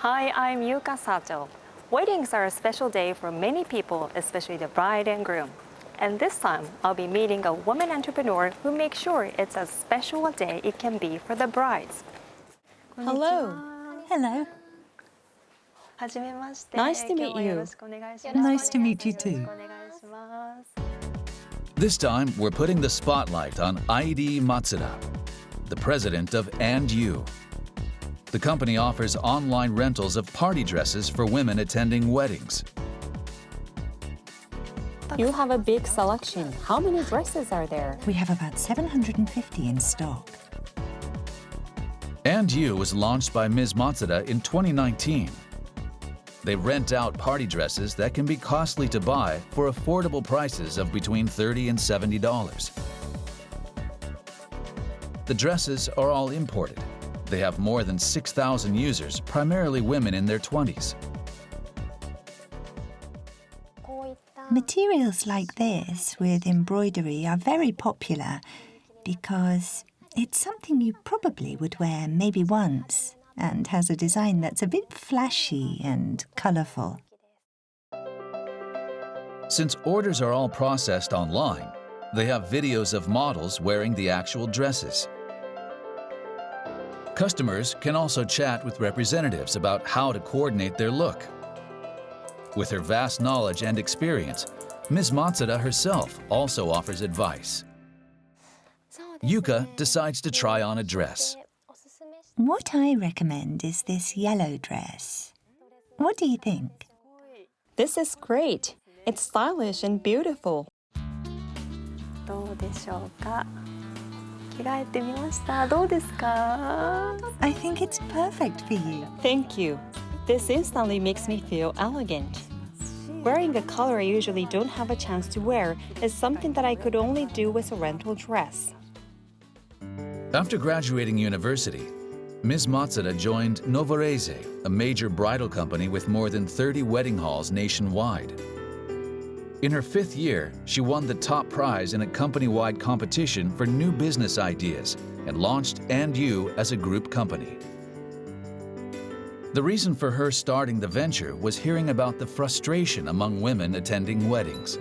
Hi, I'm Yuka Sato. Weddings are a special day for many people, especially the bride and groom. And this time, I'll be meeting a woman entrepreneur who makes sure it's as special a day it can be for the brides. Hello. Hello. Nice to meet you. Nice to meet you too. This time, we're putting the spotlight on Airy Matsuda, the president of And You. The company offers online rentals of party dresses for women attending weddings. You have a big selection. How many dresses are there? We have about 750 in stock. And You was launched by Ms. Matsuda in 2019. They rent out party dresses that can be costly to buy for affordable prices of between $30 and $70. The dresses are all imported. They have more than 6,000 users, primarily women in their 20s. Materials like this with embroidery are very popular because it's something you probably would wear maybe once and has a design that's a bit flashy and colourful. Since orders are all processed online, they have videos of models wearing the actual dresses. Customers can also chat with representatives about how to coordinate their look. With her vast knowledge and experience, Ms. Matsuda herself also offers advice. Yuka decides to try on a dress. What I recommend is this yellow dress. What do you think? This is great. It's stylish and beautiful. どうでしょうか。着替えてみました。どうですか？ I think it's perfect for you. Thank you. This instantly makes me feel elegant. Wearing a color I usually don't have a chance to wear is something that I could only do with a rental dress. After graduating university, Ms. Matsuda joined Novorese, a major bridal company with more than 30 wedding halls nationwide. In her 5th year, she won the top prize in a company-wide competition for new business ideas and launched And You as a group company. The reason for her starting the venture was hearing about the frustration among women attending weddings.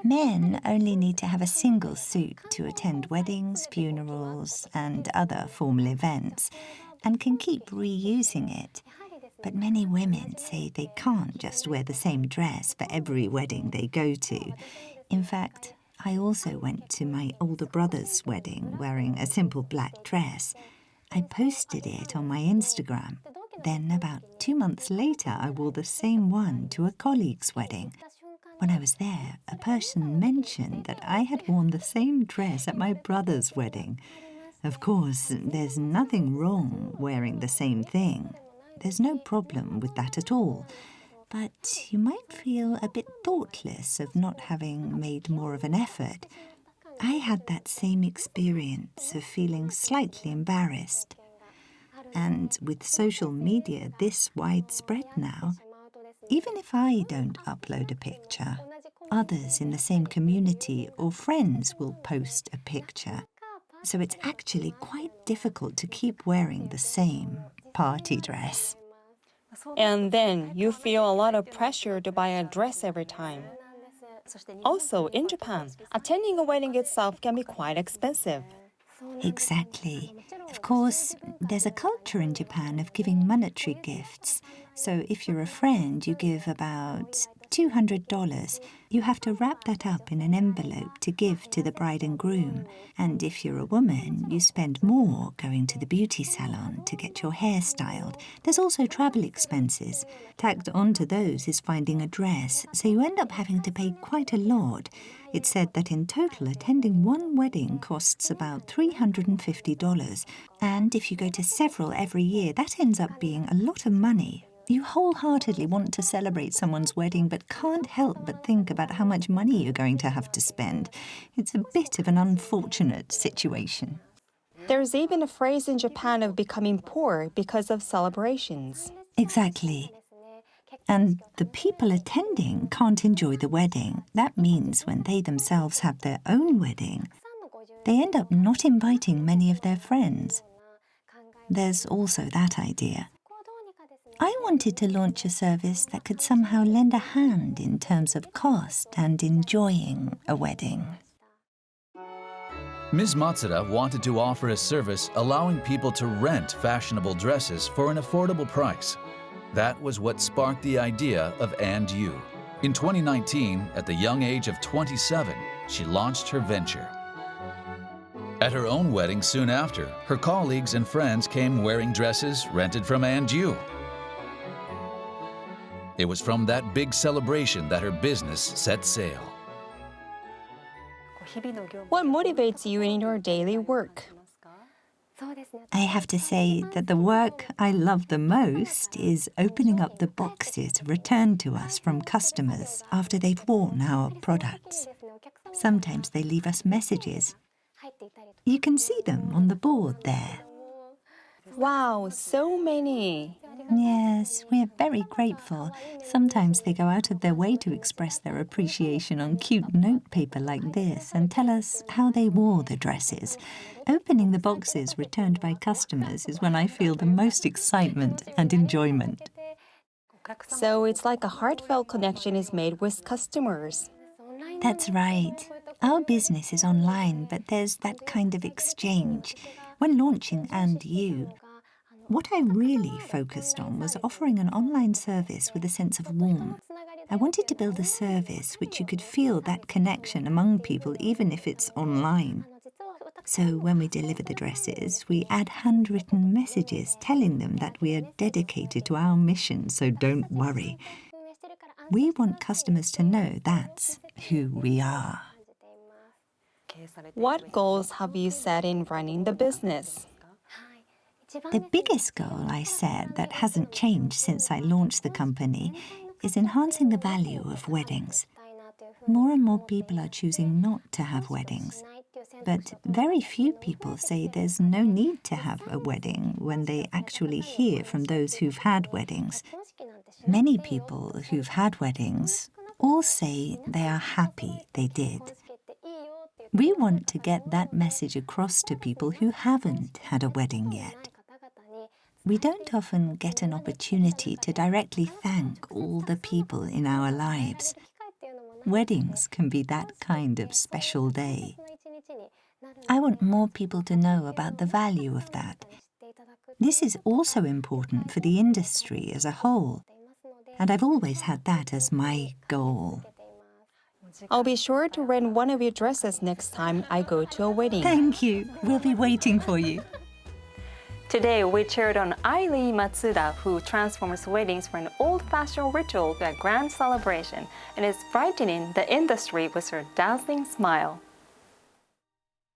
Men only need to have a single suit to attend weddings, funerals, and other formal events, and can keep reusing it. But many women say they can't just wear the same dress for every wedding they go to. In fact, I also went to my older brother's wedding wearing a simple black dress. I posted it on my Instagram. Then about 2 months later, I wore the same one to a colleague's wedding. When I was there, a person mentioned that I had worn the same dress at my brother's wedding. Of course, there's nothing wrong wearing the same thing. There's no problem with that at all. But you might feel a bit thoughtless of not having made more of an effort. I had that same experience of feeling slightly embarrassed. And with social media this widespread now, even if I don't upload a picture, others in the same community or friends will post a picture. So it's actually quite difficult to keep wearing the same party dress. And then you feel a lot of pressure to buy a dress every time. Also, in Japan, attending a wedding itself can be quite expensive. Exactly. Of course, there's a culture in Japan of giving monetary gifts. So if you're a friend, you give about $200. You have to wrap that up in an envelope to give to the bride and groom. And if you're a woman, you spend more going to the beauty salon to get your hair styled. There's also travel expenses. Tacked onto those is finding a dress, so you end up having to pay quite a lot. It's said that in total, attending one wedding costs about $350. And if you go to several every year, that ends up being a lot of money. You wholeheartedly want to celebrate someone's wedding but can't help but think about how much money you're going to have to spend. It's a bit of an unfortunate situation. There's even a phrase in Japan of becoming poor because of celebrations. Exactly. And the people attending can't enjoy the wedding. That means when they themselves have their own wedding, they end up not inviting many of their friends. There's also that idea. I wanted to launch a service that could somehow lend a hand in terms of cost and enjoying a wedding. Ms. Matsuda wanted to offer a service allowing people to rent fashionable dresses for an affordable price. That was what sparked the idea of And You. In 2019, at the young age of 27, she launched her venture. At her own wedding soon after, her colleagues and friends came wearing dresses rented from And You. It was from that big celebration that her business set sail. What motivates you in your daily work? I have to say that the work I love the most is opening up the boxes returned to us from customers after they've worn our products. Sometimes they leave us messages. You can see them on the board there. Wow, so many. Yes, we're very grateful. Sometimes they go out of their way to express their appreciation on cute notepaper like this and tell us how they wore the dresses. Opening the boxes returned by customers is when I feel the most excitement and enjoyment. So it's like a heartfelt connection is made with customers. That's right. Our business is online, but there's that kind of exchange. When launching And You, what I really focused on was offering an online service with a sense of warmth. I wanted to build a service which you could feel that connection among people even if it's online. So when we deliver the dresses, we add handwritten messages telling them that we are dedicated to our mission, so don't worry. We want customers to know that's who we are. What goals have you set in running the business? The biggest goal I set that hasn't changed since I launched the company is enhancing the value of weddings. More and more people are choosing not to have weddings, but very few people say there's no need to have a wedding when they actually hear from those who've had weddings. Many people who've had weddings all say they are happy they did. We want to get that message across to people who haven't had a wedding yet. We don't often get an opportunity to directly thank all the people in our lives. Weddings can be that kind of special day. I want more people to know about the value of that. This is also important for the industry as a whole, and I've always had that as my goal. I'll be sure to rent one of your dresses next time I go to a wedding. Thank you. We'll be waiting for you. Today, we cheered on Airy Matsuda, who transforms weddings from an old-fashioned ritual to a grand celebration and is brightening the industry with her dazzling smile.